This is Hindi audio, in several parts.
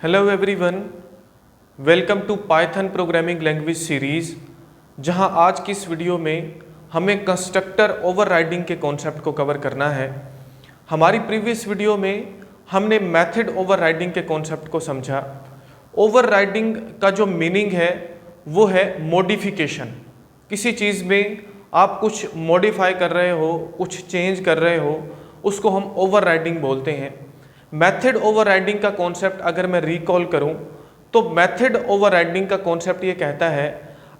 Hello everyone, welcome to python programming language series. जहां आज की इस वीडियो में हमें कंस्ट्रक्टर ओवरराइडिंग के कॉन्सेप्ट को कवर करना है। हमारी प्रीवियस वीडियो में हमने मेथड ओवरराइडिंग के कॉन्सेप्ट को समझा। ओवरराइडिंग का जो मीनिंग है वो है मॉडिफिकेशन। किसी चीज़ में आप कुछ मॉडिफाई कर रहे हो, कुछ चेंज कर रहे हो, उसको हम ओवरराइडिंग बोलते हैं। मेथड ओवरराइडिंग का कॉन्सेप्ट अगर मैं रिकॉल करूं तो मेथड ओवरराइडिंग का कॉन्सेप्ट ये कहता है,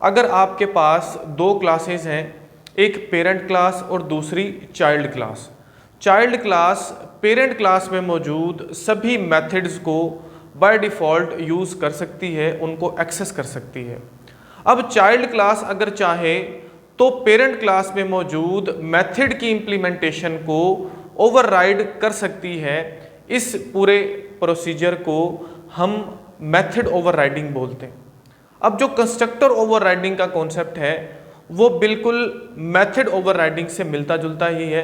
अगर आपके पास दो क्लासेस हैं, एक पेरेंट क्लास और दूसरी child class. Child class parent class में मौजूद सभी मेथड्स को बाय डिफ़ॉल्ट यूज़ कर सकती है, उनको एक्सेस कर सकती है। अब चाइल्ड क्लास अगर चाहे तो पेरेंट क्लास में मौजूद मेथड की इम्प्लीमेंटेशन को ओवरराइड कर सकती है। इस पूरे प्रोसीजर को हम मेथड ओवरराइडिंग बोलते हैं। अब जो कंस्ट्रक्टर ओवरराइडिंग का कॉन्सेप्ट है वो बिल्कुल मेथड ओवरराइडिंग से मिलता जुलता ही है।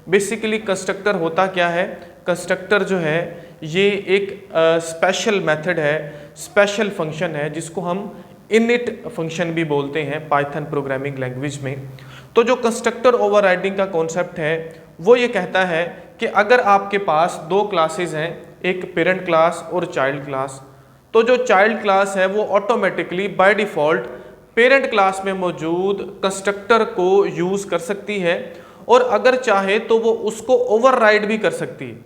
बेसिकली कंस्ट्रक्टर होता क्या है? कंस्ट्रक्टर जो है ये एक स्पेशल मेथड है, स्पेशल फंक्शन है, जिसको हम इनिट फंक्शन भी बोलते हैं पाइथन प्रोग्रामिंग लैंग्वेज में। तो जो कंस्ट्रक्टर ओवरराइडिंग का कॉन्सेप्ट है वो ये कहता है कि अगर आपके पास दो क्लासेस हैं, एक पेरेंट क्लास और चाइल्ड क्लास, तो जो चाइल्ड क्लास है वो automatically by default parent class में मौजूद कंस्ट्रक्टर को यूज़ कर सकती है और अगर चाहे तो वो उसको ओवरराइड भी कर सकती है।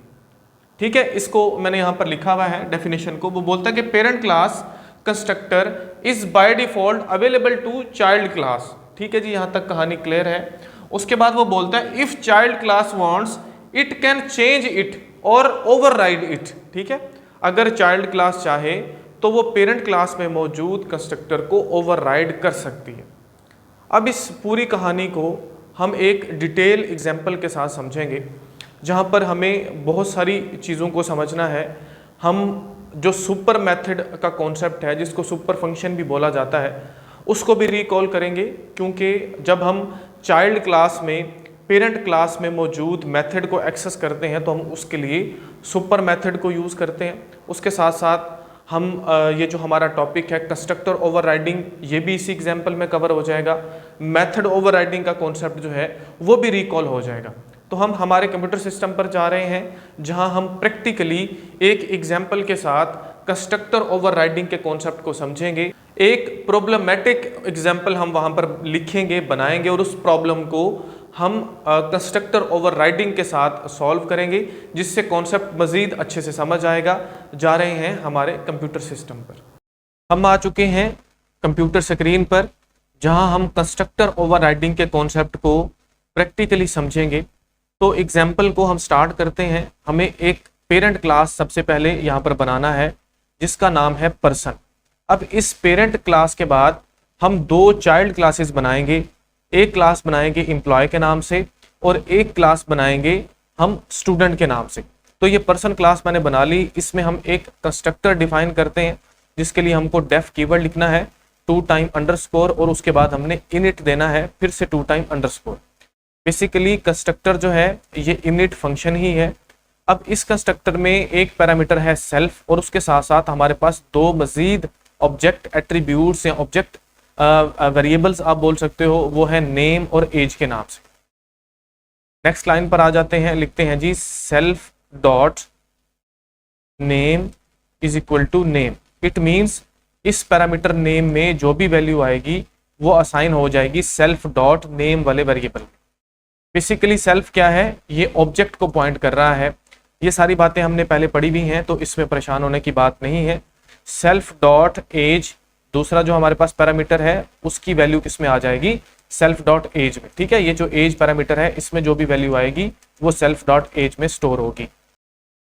ठीक है, इसको मैंने यहाँ पर लिखा हुआ है डेफिनेशन को। वो बोलता है कि parent class constructor is by default available to child class. ठीक है जी, यहाँ तक कहानी क्लियर है। उसके बाद वो बोलता है if child class wants it can change it और ओवरराइड इट। ठीक है, अगर चाइल्ड क्लास चाहे तो वो पेरेंट क्लास में मौजूद कंस्ट्रक्टर को ओवरराइड कर सकती है। अब इस पूरी कहानी को हम एक डिटेल एग्जांपल के साथ समझेंगे, जहाँ पर हमें बहुत सारी चीज़ों को समझना है। हम जो सुपर मेथड का कॉन्सेप्ट है, जिसको सुपर फंक्शन भी बोला जाता है, उसको भी रिकॉल करेंगे, क्योंकि जब हम चाइल्ड क्लास में पेरेंट क्लास में मौजूद मेथड को एक्सेस करते हैं तो हम उसके लिए सुपर मेथड को यूज़ करते हैं। उसके साथ साथ हम ये जो हमारा टॉपिक है कंस्ट्रक्टर ओवरराइडिंग, ये भी इसी एग्जांपल में कवर हो जाएगा। मेथड ओवरराइडिंग का कॉन्सेप्ट जो है वो भी रिकॉल हो जाएगा। तो हम हमारे कंप्यूटर सिस्टम पर जा रहे हैं, जहां हम प्रैक्टिकली एक एग्जाम्पल के साथ कंस्ट्रक्टर ओवरराइडिंग के कॉन्सेप्ट को समझेंगे। एक प्रॉब्लमेटिक एग्जाम्पल हम वहां पर लिखेंगे, बनाएंगे और उस प्रॉब्लम को हम कंस्ट्रक्टर ओवरराइडिंग के साथ सॉल्व करेंगे, जिससे कॉन्सेप्ट मज़ीद अच्छे से समझ आएगा। जा रहे हैं हमारे कंप्यूटर सिस्टम पर। हम आ चुके हैं कंप्यूटर स्क्रीन पर, जहां हम कंस्ट्रक्टर ओवरराइडिंग के कॉन्सेप्ट को प्रैक्टिकली समझेंगे। तो एग्जाम्पल को हम स्टार्ट करते हैं। हमें एक पेरेंट क्लास सबसे पहले यहाँ पर बनाना है, जिसका नाम है पर्सन। अब इस पेरेंट क्लास के बाद हम दो चाइल्ड क्लासेस बनाएंगे। एक क्लास बनाएंगे एम्प्लॉय के नाम से और एक क्लास बनाएंगे हम स्टूडेंट के नाम से। तो ये पर्सन क्लास मैंने बना ली। इसमें हम एक कंस्ट्रक्टर डिफाइन करते हैं, जिसके लिए हमको डेफ कीवर्ड लिखना है, 2 टाइम अंडरस्कोर, और उसके बाद हमने इनिट देना है, फिर से 2 टाइम अंडरस्कोर। बेसिकली कंस्ट्रक्टर जो है ये इनिट फंक्शन ही है। अब इस कंस्ट्रक्टर में एक पैरामीटर है सेल्फ, और उसके साथ साथ हमारे पास दो मजीद ऑब्जेक्ट एट्रीब्यूट्स या ऑब्जेक्ट वेरिएबल्स आप बोल सकते हो, वो है नेम और एज के नाम से। नेक्स्ट लाइन पर आ जाते हैं, लिखते हैं जी self dot name is equal to name. It means इस पैरामीटर नेम में जो भी वैल्यू आएगी वो असाइन हो जाएगी सेल्फ डॉट नेम वाले वेरिएबल में। बेसिकली सेल्फ क्या है? ये ऑब्जेक्ट को पॉइंट कर रहा है। ये सारी बातें हमने पहले पढ़ी हुई हैं, तो इसमें परेशान होने की बात नहीं है। सेल्फ डॉट एज, दूसरा जो हमारे पास पैरामीटर है, उसकी वैल्यू किस में आ जाएगी? सेल्फ डॉट एज में। ठीक है, ये जो एज पैरामीटर है, इसमें जो भी वैल्यू आएगी वो सेल्फ डॉट एज में स्टोर होगी।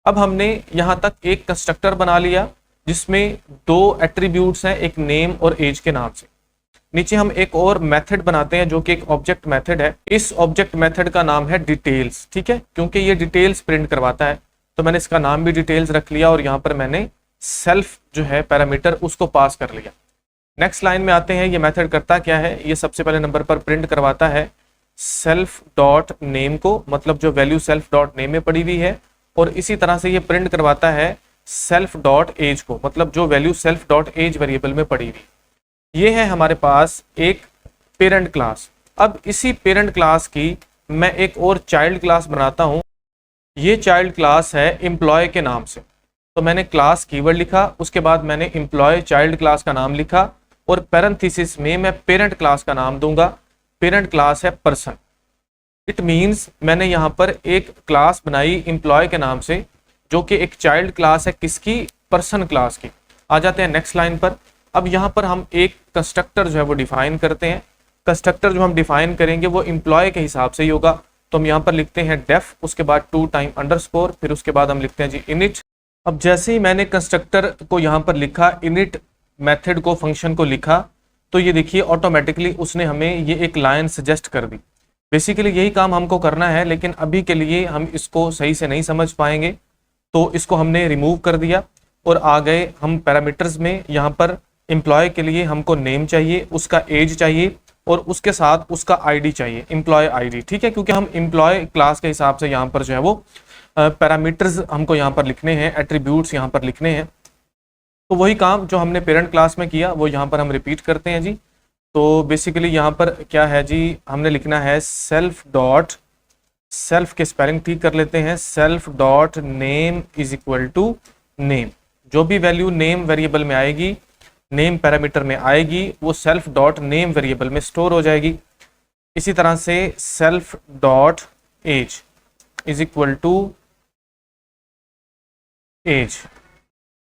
अब हमने यहाँ तक एक कंस्ट्रक्टर बना लिया, जिसमें दो एट्रीब्यूट्स हैं, एक नेम और एज के नाम से। नीचे हम एक और मेथड बनाते हैं, जो कि एक ऑब्जेक्ट मेथड है। इस ऑब्जेक्ट मेथड का नाम है डिटेल्स। ठीक है, क्योंकि ये डिटेल्स प्रिंट करवाता है, तो मैंने इसका नाम भी डिटेल्स रख लिया और यहाँ पर मैंने सेल्फ जो है पैरामीटर उसको पास कर लिया। नेक्स्ट लाइन में आते हैं। ये मेथड करता क्या है? ये सबसे पहले नंबर पर प्रिंट करवाता है सेल्फ डॉट नेम को, मतलब जो वैल्यू सेल्फ डॉट नेम में पड़ी हुई है, और इसी तरह से ये प्रिंट करवाता है सेल्फ डॉट एज को, मतलब जो value self dot age variable में पड़ी हुई, ये है हमारे पास एक पेरेंट क्लास। अब इसी पेरेंट क्लास की मैं एक और चाइल्ड क्लास बनाता हूं। ये चाइल्ड क्लास है एम्प्लॉय के नाम से। तो मैंने क्लास कीवर्ड लिखा, उसके बाद मैंने एम्प्लॉय चाइल्ड क्लास का नाम लिखा और पैरेंथेसिस में मैं पेरेंट क्लास का नाम दूंगा। पेरेंट क्लास है पर्सन। इट मींस मैंने यहाँ पर एक क्लास बनाई एम्प्लॉय के नाम से, जो कि एक चाइल्ड क्लास है किसकी, पर्सन क्लास की। आ जाते हैं नेक्स्ट लाइन पर। अब यहाँ पर हम एक कंस्ट्रक्टर जो है वो डिफाइन करते हैं। कंस्ट्रक्टर जो हम डिफाइन करेंगे वो एम्प्लॉय के हिसाब से ही होगा। तो हम यहाँ पर लिखते हैं डेफ, उसके बाद 2 टाइम अंडरस्कोर, फिर उसके बाद हम लिखते हैं जी इनिट। अब जैसे ही मैंने कंस्ट्रक्टर को यहाँ पर लिखा, इनिट मेथड को, फंक्शन को लिखा, तो ये देखिए ऑटोमेटिकली उसने हमें ये एक लाइन सजेस्ट कर दी। बेसिकली यही काम हमको करना है, लेकिन अभी के लिए हम इसको सही से नहीं समझ पाएंगे, तो इसको हमने रिमूव कर दिया और आ गए हम पैरामीटर्स में। यहाँ पर एम्प्लॉय के लिए हमको नेम चाहिए, उसका एज चाहिए और उसके साथ उसका आईडी चाहिए, एम्प्लॉय आईडी। ठीक है, क्योंकि हम एम्प्लॉय क्लास के हिसाब से यहाँ पर जो है वो पैरामीटर्स हमको यहाँ पर लिखने हैं, एट्रीब्यूट्स यहाँ पर लिखने हैं। तो वही काम जो हमने पेरेंट क्लास में किया वो यहाँ पर हम रिपीट करते हैं जी। तो बेसिकली यहाँ पर क्या है जी, हमने लिखना है सेल्फ डॉट, सेल्फ के स्पेलिंग ठीक कर लेते हैं, self dot name is equal to name. जो भी वैल्यू नेम वेरिएबल में आएगी, नेम पैरामीटर में आएगी, वो सेल्फ डॉट नेम वेरिएबल में स्टोर हो जाएगी। इसी तरह से self dot age is equal to age.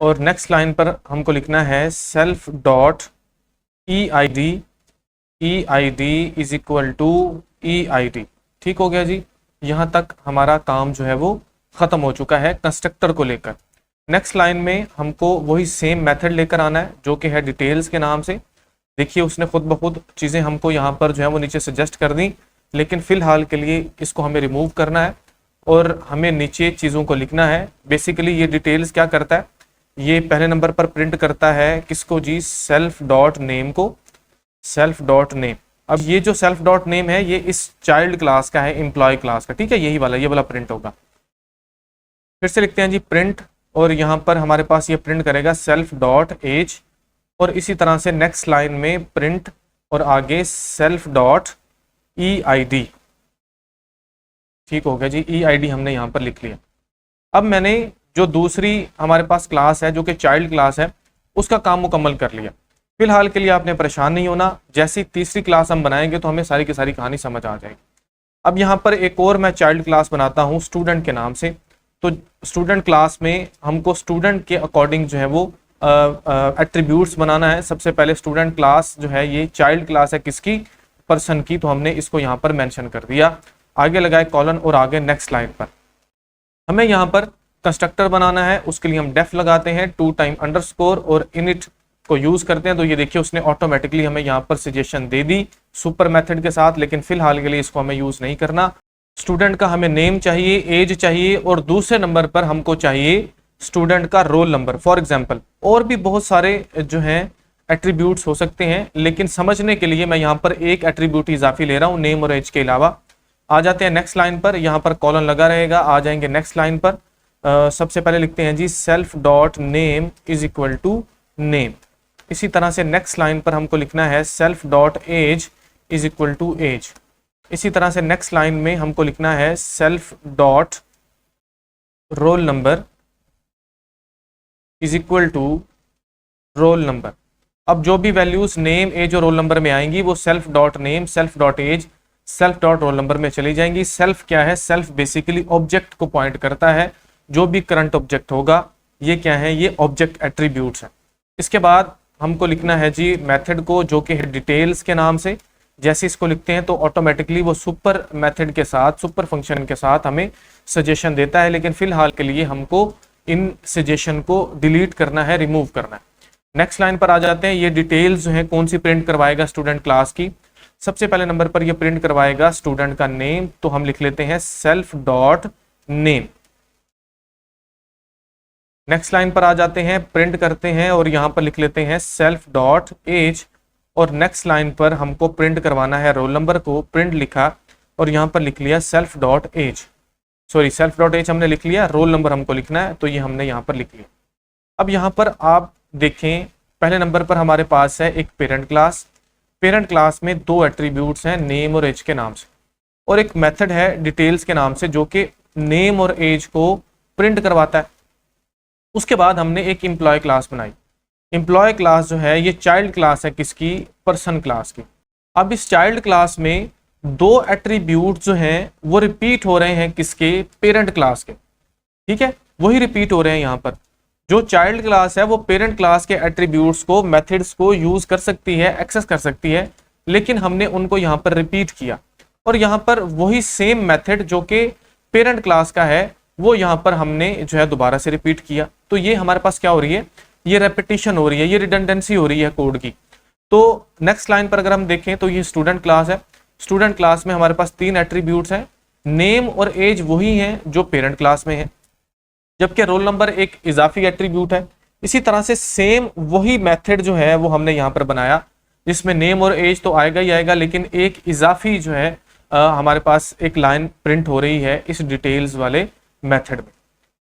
और नेक्स्ट लाइन पर हमको लिखना है self dot E I D is equal to E I D. ठीक हो गया जी। यहाँ तक हमारा काम जो है वो खत्म हो चुका है कंस्ट्रक्टर को लेकर। नेक्स्ट लाइन में हमको वही सेम मेथड लेकर आना है, जो कि है डिटेल्स के नाम से। देखिए उसने खुद ब खुद चीज़ें हमको यहाँ पर जो है वो नीचे सजेस्ट कर दी, लेकिन फिलहाल के लिए इसको हमें रिमूव करना है और हमें नीचे चीज़ों को लिखना है। बेसिकली ये डिटेल्स क्या करता है, ये पहले नंबर पर प्रिंट करता है किसको जी, सेल्फ डॉट नेम को, सेल्फ डॉट नेम। अब ये जो सेल्फ डॉट नेम है ये इस चाइल्ड क्लास का है, एम्प्लॉय क्लास का। ठीक है, यही वाला, ये वाला प्रिंट होगा। फिर से लिखते हैं जी प्रिंट, और यहाँ पर हमारे पास ये प्रिंट करेगा सेल्फ डॉट एज। और इसी तरह से नेक्स्ट लाइन में प्रिंट और आगे self dot E I D. ठीक हो गया जी, ई आई डी हमने यहाँ पर लिख लिया। अब मैंने जो दूसरी हमारे पास क्लास है जो कि चाइल्ड क्लास है, उसका काम मुकम्मल कर लिया। फिलहाल के लिए आपने परेशान नहीं होना, जैसी तीसरी क्लास हम बनाएंगे तो हमें सारी की सारी कहानी समझ आ जाएगी। अब यहाँ पर एक और मैं चाइल्ड क्लास बनाता हूँ स्टूडेंट के नाम से। तो स्टूडेंट क्लास में हमको स्टूडेंट के अकॉर्डिंग जो है वो एट्रीब्यूट्स बनाना है। सबसे पहले स्टूडेंट क्लास जो है ये चाइल्ड क्लास है किसकी, पर्सन की, तो हमने इसको यहाँ पर मेंशन कर दिया। आगे लगाए कॉलन और आगे नेक्स्ट लाइन पर हमें यहाँ पर कंस्ट्रक्टर बनाना है। उसके लिए हम डेफ लगाते हैं, 2 टाइम अंडरस्कोर और इनिट को यूज करते हैं। तो ये देखिए उसने ऑटोमेटिकली हमें यहाँ पर सजेशन दे दी सुपर मेथड के साथ, लेकिन फिलहाल के लिए इसको हमें यूज नहीं करना। स्टूडेंट का हमें नेम चाहिए, एज चाहिए और दूसरे नंबर पर हमको चाहिए स्टूडेंट का रोल नंबर। फॉर एग्जांपल और भी बहुत सारे जो हैं एट्रीब्यूट्स हो सकते हैं, लेकिन समझने के लिए मैं यहाँ पर एक एट्रीब्यूट इजाफी ले रहा हूँ नेम और एज के अलावा। आ जाते हैं नेक्स्ट लाइन पर, यहाँ पर कॉलन लगा रहेगा। आ जाएंगे नेक्स्ट लाइन पर। सबसे पहले लिखते हैं जी self dot name is equal to name. इसी तरह से नेक्स्ट लाइन पर हमको लिखना है self dot age is equal to age. इसी तरह से नेक्स्ट लाइन में हमको लिखना है self dot roll number is equal to roll number. अब जो भी वैल्यूज नेम, एज और रोल नंबर में आएंगी वो self dot name, self dot age, self dot roll number में चली जाएंगी। सेल्फ क्या है, सेल्फ बेसिकली ऑब्जेक्ट को पॉइंट करता है, जो भी करंट ऑब्जेक्ट होगा। ये क्या है, ये ऑब्जेक्ट एट्रीब्यूट्स है। इसके बाद हमको लिखना है जी मेथड को, जो कि है डिटेल्स के नाम से। जैसे इसको लिखते हैं तो ऑटोमेटिकली वो सुपर मेथड के साथ, सुपर फंक्शन के साथ हमें सजेशन देता है, लेकिन फिलहाल के लिए हमको इन सजेशन को डिलीट करना है, रिमूव करना है। नेक्स्ट लाइन पर आ जाते हैं। ये डिटेल्स जो है कौन सी प्रिंट करवाएगा स्टूडेंट क्लास की, सबसे पहले नंबर पर ये प्रिंट करवाएगा स्टूडेंट का नेम। तो हम लिख लेते हैं self dot name. Next line पर आ जाते हैं, प्रिंट करते हैं और यहां पर लिख लेते हैं सेल्फ डॉट एज। और नेक्स्ट लाइन पर हमको प्रिंट करवाना है रोल नंबर को। प्रिंट लिखा और यहां पर लिख लिया self dot age, sorry self dot age हमने लिख लिया, रोल नंबर हमको लिखना है तो ये हमने यहाँ पर लिख लिया। अब यहाँ पर आप देखें, पहले नंबर पर हमारे पास है एक पेरेंट क्लास। पेरेंट क्लास में दो एट्रीब्यूट्स हैं, नेम और एज के नाम से, और एक मेथड है डिटेल्स के नाम से जो कि नेम और एज को प्रिंट करवाता है। उसके बाद हमने एक एम्प्लॉय क्लास बनाई। एम्प्लॉय क्लास जो है ये चाइल्ड क्लास है किसकी, पर्सन क्लास की। अब इस चाइल्ड क्लास में दो एट्रीब्यूट जो हैं वो रिपीट हो रहे हैं किसके, पेरेंट क्लास के। ठीक है, वही रिपीट हो रहे हैं यहाँ पर। जो चाइल्ड क्लास है वो पेरेंट क्लास के एट्रीब्यूट्स को, मेथड्स को यूज कर सकती है, एक्सेस कर सकती है, लेकिन हमने उनको यहाँ पर रिपीट किया, और यहाँ पर वही सेम मेथड जो कि पेरेंट क्लास का है वो यहाँ पर हमने जो है दोबारा से रिपीट किया। तो ये हमारे पास क्या हो रही है, ये रेपिटेशन हो रही है, ये रिडंडेंसी हो रही है कोड की। तो नेक्स्ट लाइन पर अगर हम देखें तो ये स्टूडेंट क्लास है। स्टूडेंट क्लास में हमारे पास तीन एट्रीब्यूट्स हैं, नेम और एज वही हैं जो पेरेंट क्लास में है, जबकि रोल नंबर एक इजाफी एट्रीब्यूट है। इसी तरह से सेम वही मेथड जो है वो हमने यहाँ पर बनाया, जिसमें नेम और एज तो आएगा ही आएगा, लेकिन एक इजाफी जो है हमारे पास एक लाइन प्रिंट हो रही है इस डिटेल्स वाले मेथड में।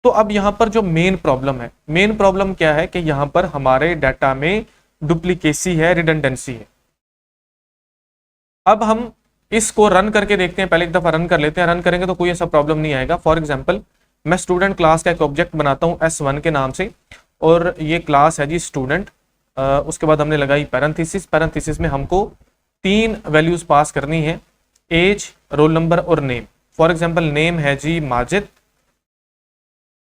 तो अब यहाँ पर जो मेन प्रॉब्लम है, मेन प्रॉब्लम क्या है कि यहाँ पर हमारे डाटा में डुप्लीकेसी है, रिडंडेंसी है। अब हम इसको रन करके देखते हैं, पहले एक दफा रन कर लेते हैं। रन करेंगे तो कोई ऐसा प्रॉब्लम नहीं आएगा। फॉर एग्जांपल मैं स्टूडेंट क्लास का एक ऑब्जेक्ट बनाता हूं S1 के नाम से, और ये क्लास है जी स्टूडेंट। उसके बाद हमने लगाई पैरेंथेसिस। पैरेंथेसिस में हमको तीन वैल्यूज पास करनी है, एज, रोल नंबर और नेम। फॉर एग्जांपल नेम है जी माजिद,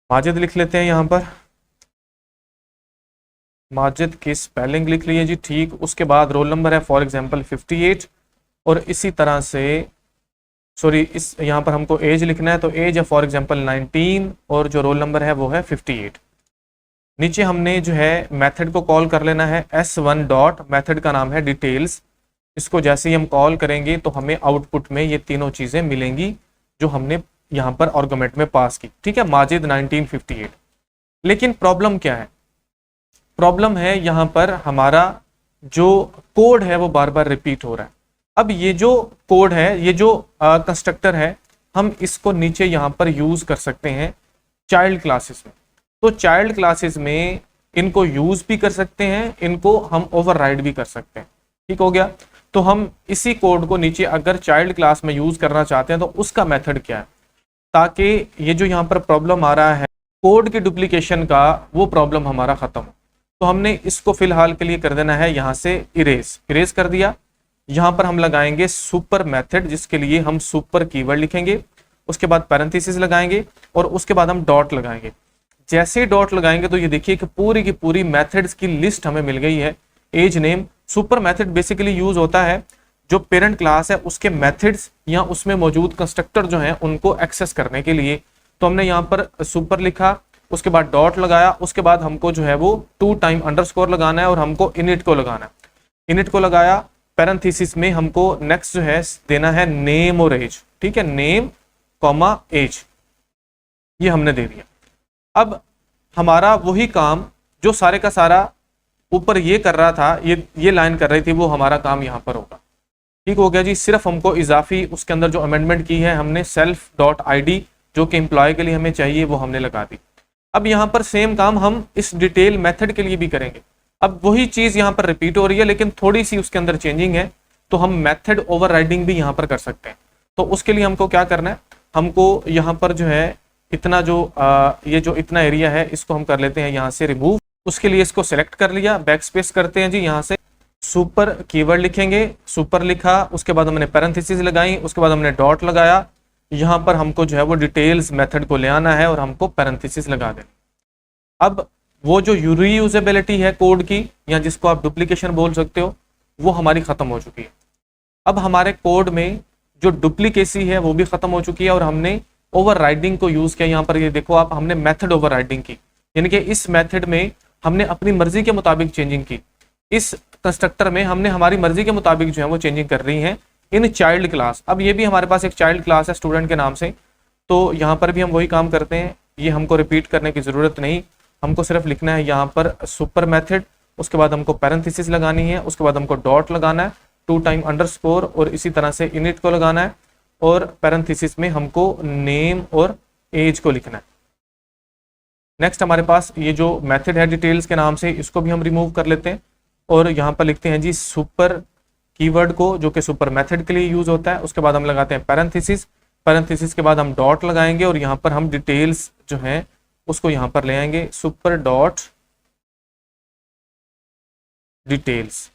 माजिद लिख लेते हैं यहाँ पर, माजिद की स्पेलिंग लिख लीजिए जी, ठीक। उसके बाद रोल नंबर है फॉर एग्जांपल 58, और इसी तरह से सॉरी इस यहाँ पर हमको एज लिखना है, तो एज है फॉर एग्जांपल 19, और जो रोल नंबर है वो है 58। नीचे हमने जो है मेथड को कॉल कर लेना है S1 डॉट, मेथड का नाम है डिटेल्स। इसको जैसे ही हम कॉल करेंगे तो हमें आउटपुट में ये तीनों चीजें मिलेंगी जो हमने यहाँ पर आर्गुमेंट में पास की। ठीक है, माजिद 1958। लेकिन प्रॉब्लम क्या है, प्रॉब्लम है यहाँ पर हमारा जो कोड है वो बार बार रिपीट हो रहा है। अब ये जो कोड है, ये जो कंस्ट्रक्टर है, हम इसको नीचे यहाँ पर यूज कर सकते हैं चाइल्ड क्लासेस में। तो चाइल्ड क्लासेस में इनको यूज भी कर सकते हैं, इनको हम ओवरराइड भी कर सकते हैं। ठीक हो गया। तो हम इसी कोड को नीचे अगर चाइल्ड क्लास में यूज करना चाहते हैं तो उसका मेथड क्या है, ताकि ये जो यहाँ पर प्रॉब्लम आ रहा है कोड की डुप्लीकेशन का, वो प्रॉब्लम हमारा खत्म हो। तो हमने इसको फिलहाल के लिए कर देना है यहाँ से इरेज कर दिया। यहाँ पर हम लगाएंगे सुपर मेथड, जिसके लिए हम सुपर कीवर्ड लिखेंगे, उसके बाद पैरेंथेसिस लगाएंगे, और उसके बाद हम डॉट लगाएंगे। जैसे ही डॉट लगाएंगे तो ये देखिए कि पूरी की पूरी मेथड्स की लिस्ट हमें मिल गई है। Age, name, super method basically use होता है जो पेरेंट क्लास है उसके मेथड्स या उसमें मौजूद कंस्ट्रक्टर जो हैं उनको एक्सेस करने के लिए। तो हमने यहाँ पर सुपर लिखा, उसके बाद डॉट लगाया, उसके बाद हमको जो है वो 2 टाइम अंडरस्कोर लगाना है और हमको इनिट को लगाना है। इनिट को लगाया, पैरेंथेसिस में हमको नेक्स्ट जो है देना है नेम और एज। ठीक है, नेम कॉमा एज, ये हमने दे दिया। अब हमारा वही काम जो सारे का सारा ऊपर ये कर रहा था, ये लाइन कर रही थी, वो हमारा काम यहाँ पर होगा। ठीक हो गया जी। सिर्फ हमको इजाफी उसके अंदर जो अमेंडमेंट की है हमने सेल्फ डॉट ID जो कि एम्प्लॉय के लिए हमें चाहिए वो हमने लगा दी। अब यहाँ पर सेम काम हम इस डिटेल मेथड के लिए भी करेंगे। अब वही चीज यहाँ पर रिपीट हो रही है लेकिन थोड़ी सी उसके अंदर चेंजिंग है, तो हम मेथड ओवरराइडिंग भी यहाँ पर कर सकते हैं। तो उसके लिए हमको क्या करना है, हमको यहाँ पर जो है इतना जो ये जो इतना एरिया है इसको हम कर लेते हैं यहाँ से रिमूव। उसके लिए इसको सेलेक्ट कर लिया, बैक स्पेस करते हैं जी, यहाँ से सुपर कीवर्ड लिखेंगे, सुपर लिखा, उसके बाद हमने पैरेंथेसिस लगाई, उसके बाद हमने डॉट लगाया। यहाँ पर हमको जो है वो डिटेल्स मेथड को ले आना है और हमको पैरेंथेसिस लगा देना। अब वो जो रीयूजेबिलिटी है कोड की, या जिसको आप डुप्लीकेशन बोल सकते हो, वो हमारी खत्म हो चुकी है। अब हमारे कोड में जो डुप्लीकेसी है वो भी खत्म हो चुकी है और हमने ओवरराइडिंग को यूज किया। यहाँ पर ये देखो आप, हमने मेथड ओवरराइडिंग की, यानी कि इस मेथड में हमने अपनी मर्जी के मुताबिक चेंजिंग की। इस कंस्ट्रक्टर में हमने हमारी मर्जी के मुताबिक जो है वो चेंजिंग कर रही है इन चाइल्ड क्लास। अब ये भी हमारे पास एक चाइल्ड क्लास है स्टूडेंट के नाम से, तो यहाँ पर भी हम वही काम करते हैं। ये हमको रिपीट करने की जरूरत नहीं, हमको सिर्फ लिखना है यहाँ पर सुपर मेथड, उसके बाद हमको पैरेंथेसिस लगानी है, उसके बाद हमको डॉट लगाना है, 2 टाइम अंडरस्कोर, और इसी तरह से इनिट को लगाना है, और पैरेंथेसिस में हमको नेम और एज को लिखना है। नेक्स्ट हमारे पास ये जो मेथड है डिटेल्स के नाम से, इसको भी हम रिमूव कर लेते हैं और यहाँ पर लिखते हैं जी सुपर कीवर्ड को, जो कि सुपर मेथड के लिए यूज होता है। उसके बाद हम लगाते हैं पैरेंथेसिस, पैरेंथेसिस के बाद हम डॉट लगाएंगे और यहाँ पर हम डिटेल्स जो है उसको यहाँ पर ले आएंगे, सुपर डॉट डिटेल्स,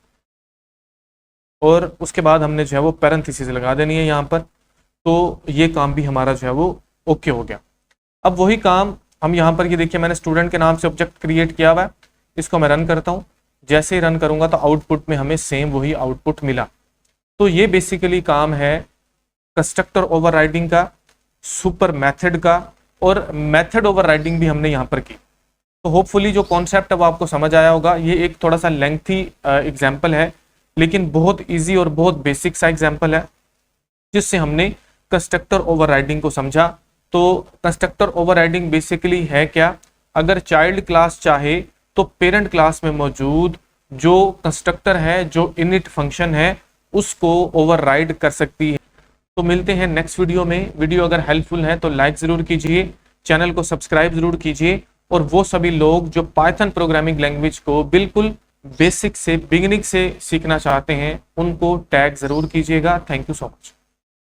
और उसके बाद हमने जो है वो पैरेंथेसिस लगा देनी है यहाँ पर। तो ये काम भी हमारा जो है वो ओके हो गया। अब वही काम हम यहाँ पर, ये देखिए मैंने स्टूडेंट के नाम से ऑब्जेक्ट क्रिएट किया हुआ है, इसको मैं रन करता हूँ। जैसे ही रन करूंगा तो आउटपुट में हमें सेम वही आउटपुट मिला। तो ये बेसिकली काम है कंस्ट्रक्टर ओवरराइडिंग का, सुपर मेथड का, और मेथड ओवरराइडिंग भी हमने यहाँ पर की। तो होपफुली जो कॉन्सेप्ट है वो आपको समझ आया होगा। ये एक थोड़ा सा लेंथी एग्जाम्पल है, लेकिन बहुत ईजी और बहुत बेसिक सा एग्जाम्पल है, जिससे हमने कंस्ट्रक्टर ओवरराइडिंग को समझा। तो कंस्ट्रक्टर ओवरराइडिंग बेसिकली है क्या, अगर चाइल्ड क्लास चाहे तो पेरेंट क्लास में मौजूद जो कंस्ट्रक्टर है, जो इनिट फंक्शन है, उसको ओवरराइड कर सकती है। तो मिलते हैं नेक्स्ट वीडियो में। वीडियो अगर हेल्पफुल है तो लाइक जरूर कीजिए, चैनल को सब्सक्राइब जरूर कीजिए, और वो सभी लोग जो पाइथन प्रोग्रामिंग लैंग्वेज को बिल्कुल बेसिक से, बिगिनिंग से सीखना चाहते हैं, उनको टैग जरूर कीजिएगा। Thank you so much.